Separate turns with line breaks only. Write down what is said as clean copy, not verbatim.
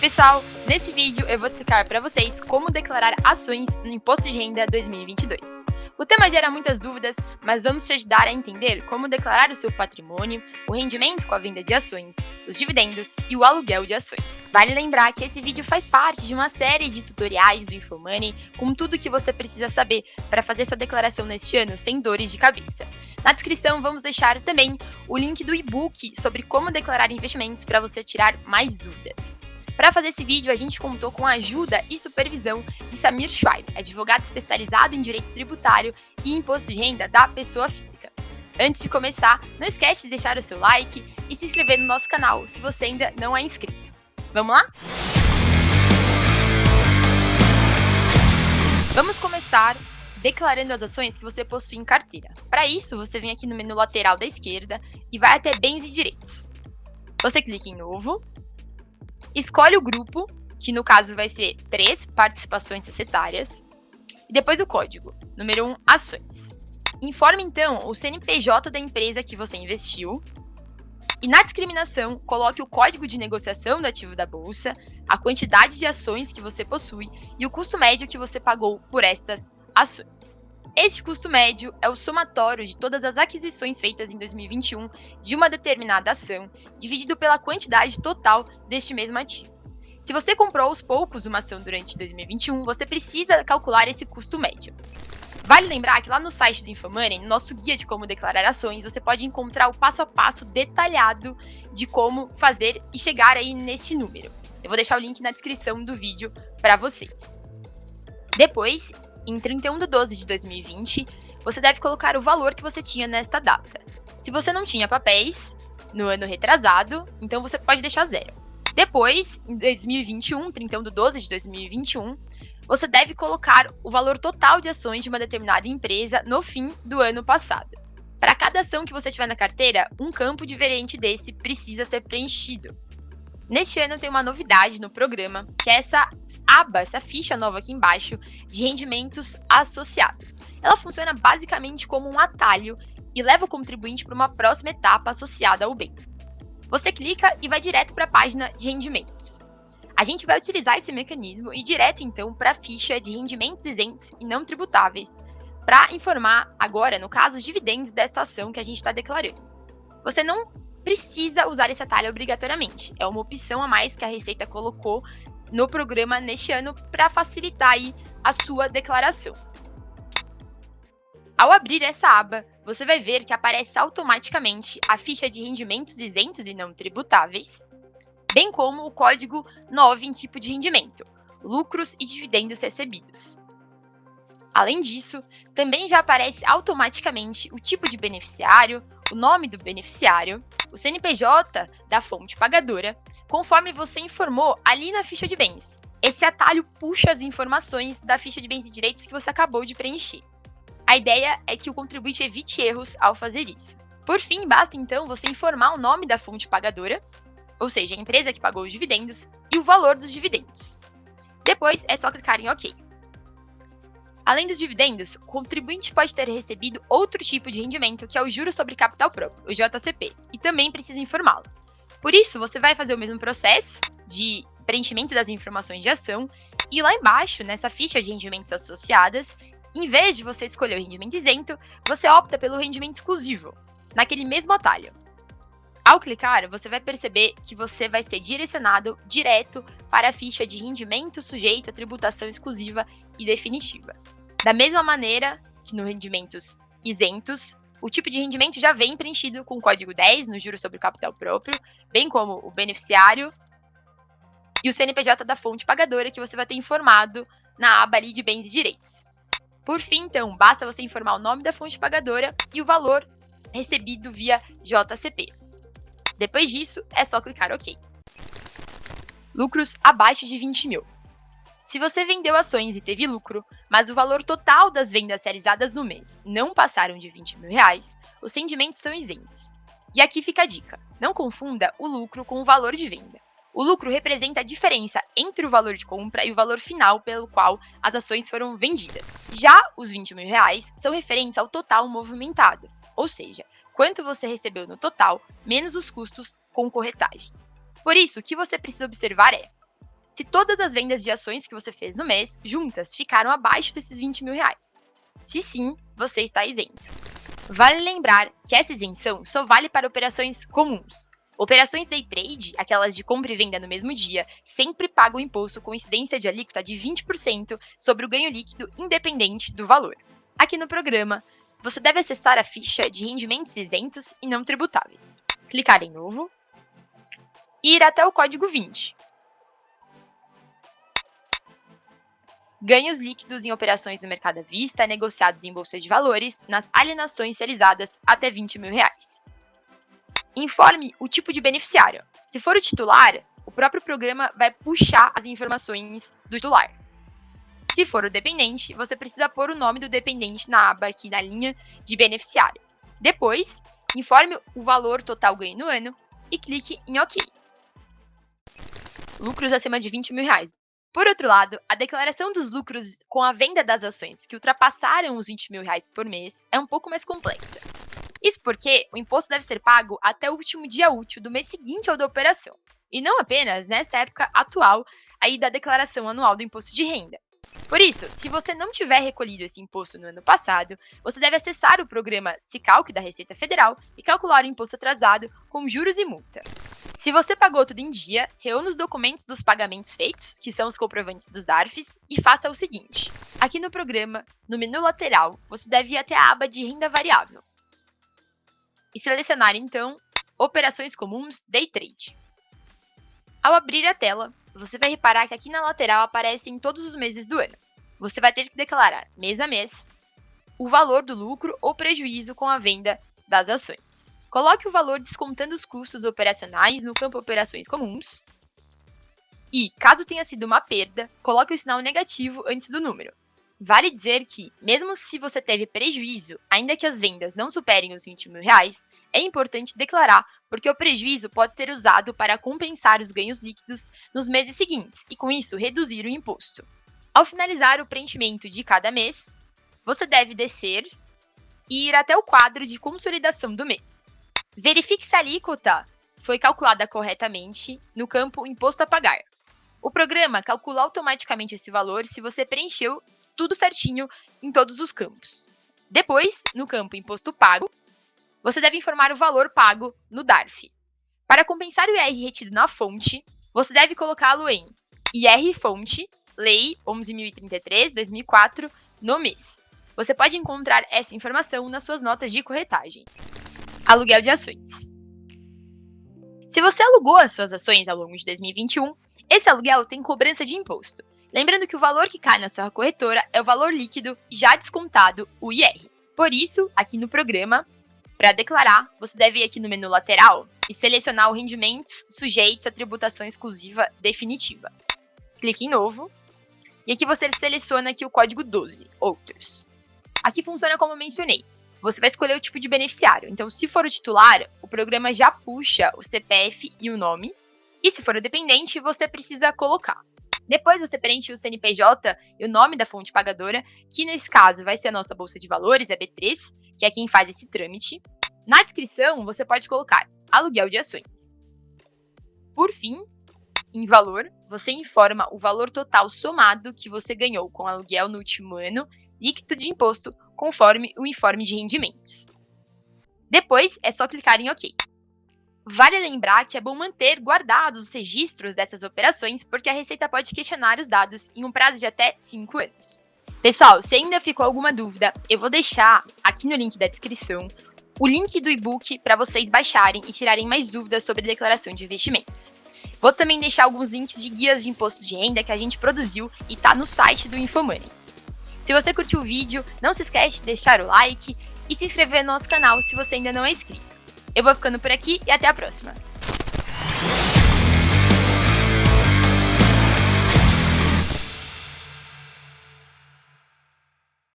pessoal, neste vídeo eu vou explicar para vocês como declarar ações no Imposto de Renda 2022. O tema gera muitas dúvidas, mas vamos te ajudar a entender como declarar o seu patrimônio, o rendimento com a venda de ações, os dividendos e o aluguel de ações. Vale lembrar que esse vídeo faz parte de uma série de tutoriais do InfoMoney com tudo o que você precisa saber para fazer sua declaração neste ano sem dores de cabeça. Na descrição vamos deixar também o link do e-book sobre como declarar investimentos para você tirar mais dúvidas. Para fazer esse vídeo, a gente contou com a ajuda e supervisão de Samir Schweib, advogado especializado em direito tributário e imposto de renda da pessoa física. Antes de começar, não esquece de deixar o seu like e se inscrever no nosso canal, se você ainda não é inscrito. Vamos lá? Vamos começar declarando as ações que você possui em carteira. Para isso, você vem aqui no menu lateral da esquerda e vai até Bens e Direitos. Você clica em Novo. Escolhe o grupo, que no caso vai ser 3, participações societárias, e depois o código, número 1, ações. Informe então o CNPJ da empresa que você investiu, e na discriminação coloque o código de negociação do ativo da bolsa, a quantidade de ações que você possui e o custo médio que você pagou por estas ações. Este custo médio é o somatório de todas as aquisições feitas em 2021 de uma determinada ação, dividido pela quantidade total deste mesmo ativo. Se você comprou aos poucos uma ação durante 2021, você precisa calcular esse custo médio. Vale lembrar que lá no site do InfoMoney, no nosso guia de como declarar ações, você pode encontrar o passo a passo detalhado de como fazer e chegar aí neste número. Eu vou deixar o link na descrição do vídeo para vocês. Depois, em 31 de 12 de 2020, você deve colocar o valor que você tinha nesta data. Se você não tinha papéis no ano retrasado, então você pode deixar 0. Depois, em 2021, 31 de 12 de 2021, você deve colocar o valor total de ações de uma determinada empresa no fim do ano passado. Para cada ação que você tiver na carteira, um campo diferente desse precisa ser preenchido. Neste ano tem uma novidade no programa, que é essa aba, essa ficha nova aqui embaixo, de rendimentos associados. Ela funciona basicamente como um atalho e leva o contribuinte para uma próxima etapa associada ao bem. Você clica e vai direto para a página de rendimentos. A gente vai utilizar esse mecanismo e ir direto então para a ficha de rendimentos isentos e não tributáveis, para informar agora, no caso, os dividendos desta ação que a gente está declarando. Você não precisa usar esse atalho obrigatoriamente, é uma opção a mais que a Receita colocou no programa neste ano para facilitar aí a sua declaração. Ao abrir essa aba, você vai ver que aparece automaticamente a ficha de rendimentos isentos e não tributáveis, bem como o código 9 em tipo de rendimento, lucros e dividendos recebidos. Além disso, também já aparece automaticamente o tipo de beneficiário, o nome do beneficiário, o CNPJ da fonte pagadora, conforme você informou ali na ficha de bens. Esse atalho puxa as informações da ficha de bens e direitos que você acabou de preencher. A ideia é que o contribuinte evite erros ao fazer isso. Por fim, basta então você informar o nome da fonte pagadora, ou seja, a empresa que pagou os dividendos, e o valor dos dividendos. Depois é só clicar em OK. Além dos dividendos, o contribuinte pode ter recebido outro tipo de rendimento, que é o Juros sobre Capital Próprio, o JCP, e também precisa informá-lo. Por isso, você vai fazer o mesmo processo de preenchimento das informações de ação e lá embaixo, nessa ficha de rendimentos associadas, em vez de você escolher o rendimento isento, você opta pelo rendimento exclusivo, naquele mesmo atalho. Ao clicar, você vai perceber que você vai ser direcionado direto para a ficha de rendimento sujeito a tributação exclusiva e definitiva. Da mesma maneira que nos rendimentos isentos, o tipo de rendimento já vem preenchido com o código 10 no juros sobre o capital próprio, bem como o beneficiário e o CNPJ da fonte pagadora que você vai ter informado na aba ali de bens e direitos. Por fim, então, basta você informar o nome da fonte pagadora e o valor recebido via JCP. Depois disso, é só clicar OK. Lucros abaixo de 20 mil. Se você vendeu ações e teve lucro, mas o valor total das vendas realizadas no mês não passaram de 20 mil reais, os rendimentos são isentos. E aqui fica a dica, não confunda o lucro com o valor de venda. O lucro representa a diferença entre o valor de compra e o valor final pelo qual as ações foram vendidas. Já os 20 mil reais são referentes ao total movimentado, ou seja, quanto você recebeu no total, menos os custos com corretagem. Por isso, o que você precisa observar é: se todas as vendas de ações que você fez no mês, juntas, ficaram abaixo desses R$ 20.000. Se sim, você está isento. Vale lembrar que essa isenção só vale para operações comuns. Operações day trade, aquelas de compra e venda no mesmo dia, sempre pagam imposto com incidência de alíquota de 20% sobre o ganho líquido independente do valor. Aqui no programa, você deve acessar a ficha de rendimentos isentos e não tributáveis. Clicar em Novo e ir até o código 20. Ganhos líquidos em operações no mercado à vista, negociados em bolsa de valores, nas alienações realizadas até R$ 20.000. Informe o tipo de beneficiário. Se for o titular, o próprio programa vai puxar as informações do titular. Se for o dependente, você precisa pôr o nome do dependente na aba aqui na linha de beneficiário. Depois, informe o valor total ganho no ano e clique em OK. Lucros acima de R$ 20.000. Por outro lado, a declaração dos lucros com a venda das ações que ultrapassaram os R$ 20.000 por mês é um pouco mais complexa. Isso porque o imposto deve ser pago até o último dia útil do mês seguinte ao da operação, e não apenas nesta época atual aí da declaração anual do imposto de renda. Por isso, se você não tiver recolhido esse imposto no ano passado, você deve acessar o programa Sicalc da Receita Federal e calcular o imposto atrasado com juros e multa. Se você pagou tudo em dia, reúna os documentos dos pagamentos feitos, que são os comprovantes dos DARFs, e faça o seguinte. Aqui no programa, no menu lateral, você deve ir até a aba de renda variável e selecionar, então, Operações Comuns Day Trade. Ao abrir a tela, você vai reparar que aqui na lateral aparecem todos os meses do ano. Você vai ter que declarar, mês a mês, o valor do lucro ou prejuízo com a venda das ações. Coloque o valor descontando os custos operacionais no campo Operações Comuns. E, caso tenha sido uma perda, coloque o sinal negativo antes do número. Vale dizer que, mesmo se você teve prejuízo, ainda que as vendas não superem os R$ 20.000, é importante declarar, porque o prejuízo pode ser usado para compensar os ganhos líquidos nos meses seguintes e, com isso, reduzir o imposto. Ao finalizar o preenchimento de cada mês, você deve descer e ir até o quadro de consolidação do mês. Verifique se a alíquota foi calculada corretamente no campo Imposto a Pagar. O programa calcula automaticamente esse valor se você preencheu tudo certinho em todos os campos. Depois, no campo Imposto Pago, você deve informar o valor pago no DARF. Para compensar o IR retido na fonte, você deve colocá-lo em IR Fonte, Lei 11.033/2004, no mês. Você pode encontrar essa informação nas suas notas de corretagem. Aluguel de ações. Se você alugou as suas ações ao longo de 2021, esse aluguel tem cobrança de imposto. Lembrando que o valor que cai na sua corretora é o valor líquido já descontado, o IR. Por isso, aqui no programa, para declarar, você deve ir aqui no menu lateral e selecionar o rendimentos sujeitos à tributação exclusiva definitiva. Clique em Novo e aqui você seleciona aqui o código 12, Outros. Aqui funciona como eu mencionei. Você vai escolher o tipo de beneficiário. Então, se for o titular, o programa já puxa o CPF e o nome. E se for o dependente, você precisa colocar. Depois você preenche o CNPJ e o nome da fonte pagadora, que nesse caso vai ser a nossa Bolsa de Valores, a B3, que é quem faz esse trâmite. Na descrição, você pode colocar aluguel de ações. Por fim, em valor, você informa o valor total somado que você ganhou com aluguel no último ano, líquido de imposto, conforme o informe de rendimentos. Depois, é só clicar em OK. Vale lembrar que é bom manter guardados os registros dessas operações, porque a Receita pode questionar os dados em um prazo de até 5 anos. Pessoal, se ainda ficou alguma dúvida, eu vou deixar aqui no link da descrição o link do e-book para vocês baixarem e tirarem mais dúvidas sobre declaração de investimentos. Vou também deixar alguns links de guias de imposto de renda que a gente produziu e está no site do Infomoney. Se você curtiu o vídeo, não se esquece de deixar o like e se inscrever no nosso canal se você ainda não é inscrito. Eu vou ficando por aqui e até a próxima!